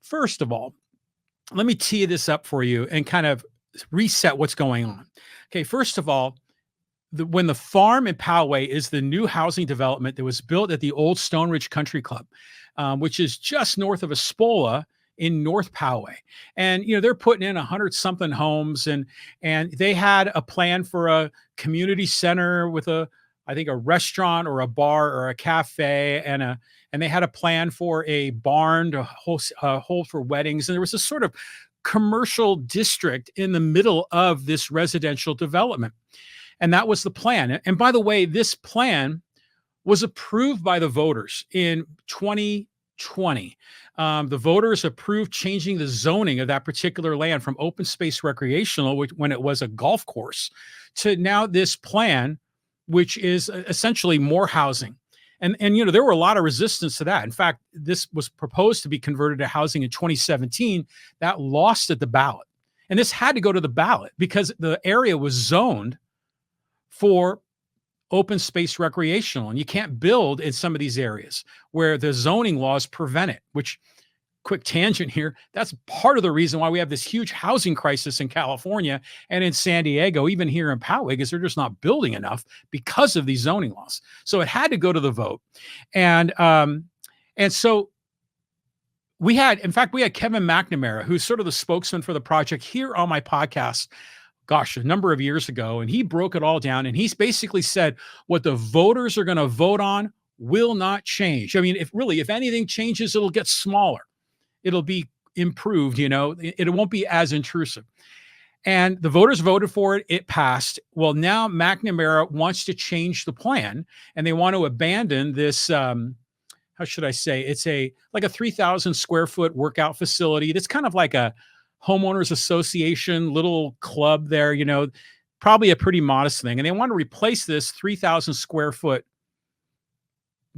first of all, let me tee this up for you and kind of reset what's going on. Okay, first of all, when the farm in Poway is the new housing development that was built at the old Stone Ridge Country Club, which is just north of Espola in North Poway. And they're putting in 100 something homes, and they had a plan for a community center with I think a restaurant or a bar or a cafe, and they had a plan for a barn to hold for weddings. And there was this sort of commercial district in the middle of this residential development. And that was the plan. And by the way, this plan was approved by the voters in 2020. The voters approved changing the zoning of that particular land from open space recreational, when it was a golf course, to now this plan, which is essentially more housing. And there were a lot of resistance to that. In fact, this was proposed to be converted to housing in 2017. That lost at the ballot. And this had to go to the ballot because the area was zoned for open space recreational. And you can't build in some of these areas where the zoning laws prevent it, which, quick tangent here, that's part of the reason why we have this huge housing crisis in California and in San Diego, even here in Poway, because they're just not building enough because of these zoning laws. So it had to go to the vote. And so we had Kevin McNamara, who's sort of the spokesman for the project, here on my podcast, gosh, a number of years ago, and he broke it all down. And he's basically said what the voters are going to vote on will not change. I mean, if anything changes, it'll get smaller. It'll be improved, it won't be as intrusive. And the voters voted for it. It passed. Well, now McNamara wants to change the plan, and they want to abandon this, how should I say? It's like a 3,000 square foot workout facility. That's kind of like a homeowners association little club there, probably a pretty modest thing. And they want to replace this 3,000 square foot,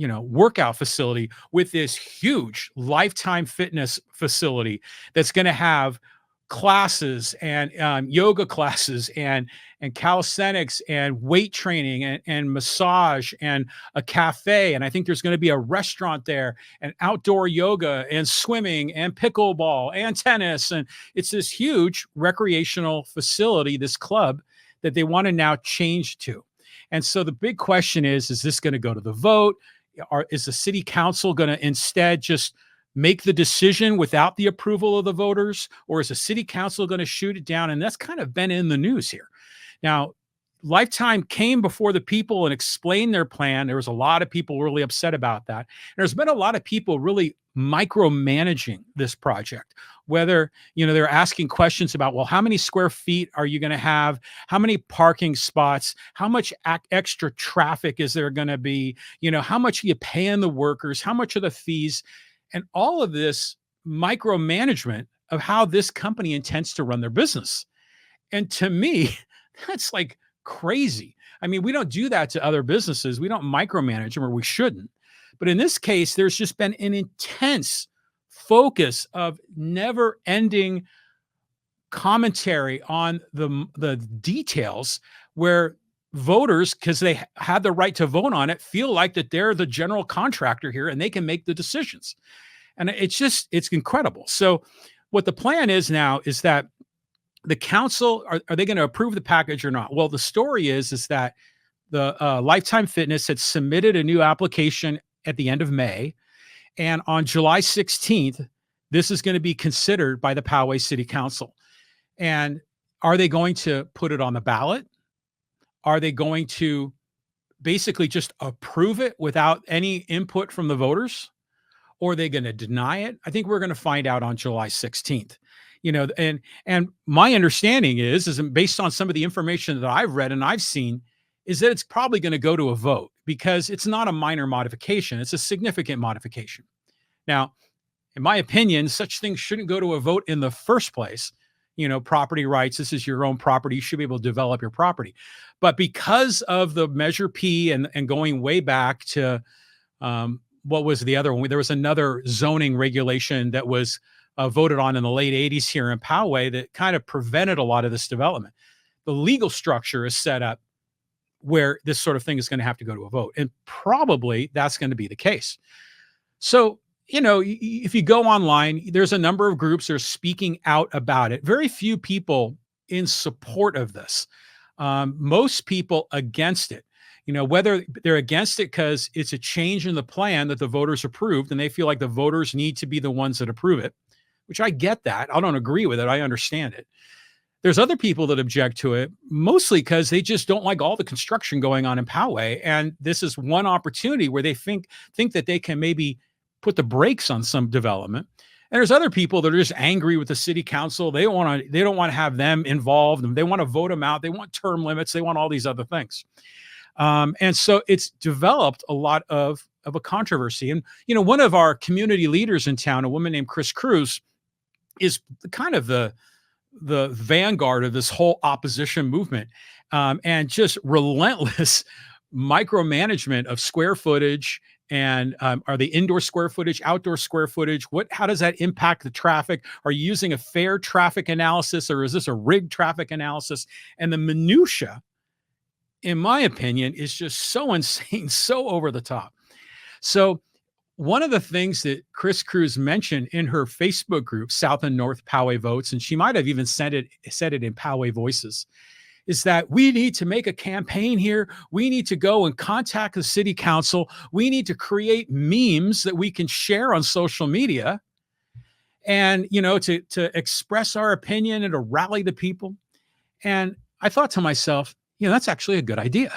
workout facility with this huge Lifetime Fitness facility that's going to have classes and yoga classes and calisthenics and weight training and massage and a cafe. And I think there's going to be a restaurant there and outdoor yoga and swimming and pickleball and tennis. And it's this huge recreational facility, this club, that they want to now change to. And so the big question is this going to go to the vote? Is the city council going to instead just make the decision without the approval of the voters? Or is the city council going to shoot it down? And that's kind of been in the news here. Now, Lifetime came before the people and explained their plan. There was a lot of people really upset about that. And there's been a lot of people really micromanaging this project, whether, they're asking questions about, well, how many square feet are you going to have? How many parking spots? How much extra traffic is there going to be? How much are you paying the workers? How much are the fees? And all of this micromanagement of how this company intends to run their business. And to me, that's like crazy. I mean, we don't do that to other businesses. We don't micromanage them, or we shouldn't. But in this case, there's just been an intense focus of never-ending commentary on the details, where voters, because they had the right to vote on it, feel like that they're the general contractor here and they can make the decisions. And it's incredible. So what the plan is now is that the council, are they going to approve the package or not? Well, the story is that the Lifetime Fitness had submitted a new application at the end of May. And on July 16th, this is going to be considered by the Poway City Council. And are they going to put it on the ballot? Are they going to basically just approve it without any input from the voters? Or are they going to deny it? I think we're going to find out on July 16th. And my understanding is based on some of the information that I've read and I've seen, is that it's probably going to go to a vote, because it's not a minor modification. It's a significant modification. Now, in my opinion, such things shouldn't go to a vote in the first place. Property rights, this is your own property. You should be able to develop your property. But because of the Measure P and going way back to, what was the other one? There was another zoning regulation that was voted on in the late 80s here in Poway that kind of prevented a lot of this development. The legal structure is set up where this sort of thing is going to have to go to a vote. And probably that's going to be the case. So, if you go online, there's a number of groups that are speaking out about it. Very few people in support of this. Most people against it. Whether they're against it because it's a change in the plan that the voters approved, and they feel like the voters need to be the ones that approve it, which I get that. I don't agree with it. I understand it. There's other people that object to it, mostly because they just don't like all the construction going on in Poway, and this is one opportunity where they think that they can maybe put the brakes on some development. And there's other people that are just angry with the city council. They don't want to have them involved, and they want to vote them out. They want term limits. They want all these other things. And so it's developed a lot of a controversy. And one of our community leaders in town, a woman named Chris Cruz, is kind of the vanguard of this whole opposition movement, and just relentless micromanagement of square footage. And are they indoor square footage, outdoor square footage? How does that impact the traffic? Are you using a fair traffic analysis, or is this a rigged traffic analysis? And the minutia, in my opinion, is just so insane, so over the top. So one of the things that Chris Cruz mentioned in her Facebook group, South and North Poway Votes, and she might have even said it in Poway Voices, is that we need to make a campaign here. We need to go and contact the city council. We need to create memes that we can share on social media, and to express our opinion and to rally the people. And I thought to myself, that's actually a good idea,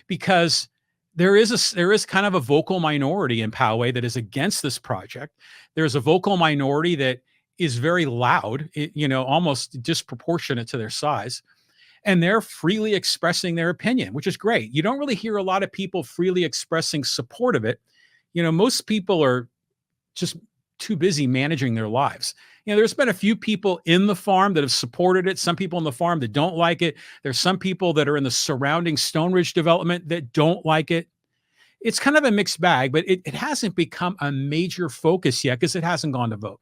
because there is kind of a vocal minority in Poway that is against this project. There's a vocal minority that is very loud, almost disproportionate to their size, and they're freely expressing their opinion, which is great. You don't really hear a lot of people freely expressing support of it. Most people are just too busy managing their lives. There's been a few people in the farm that have supported it, some people in the farm that don't like it. There's some people that are in the surrounding Stone Ridge development that don't like it. It's kind of a mixed bag, but it hasn't become a major focus yet because it hasn't gone to vote.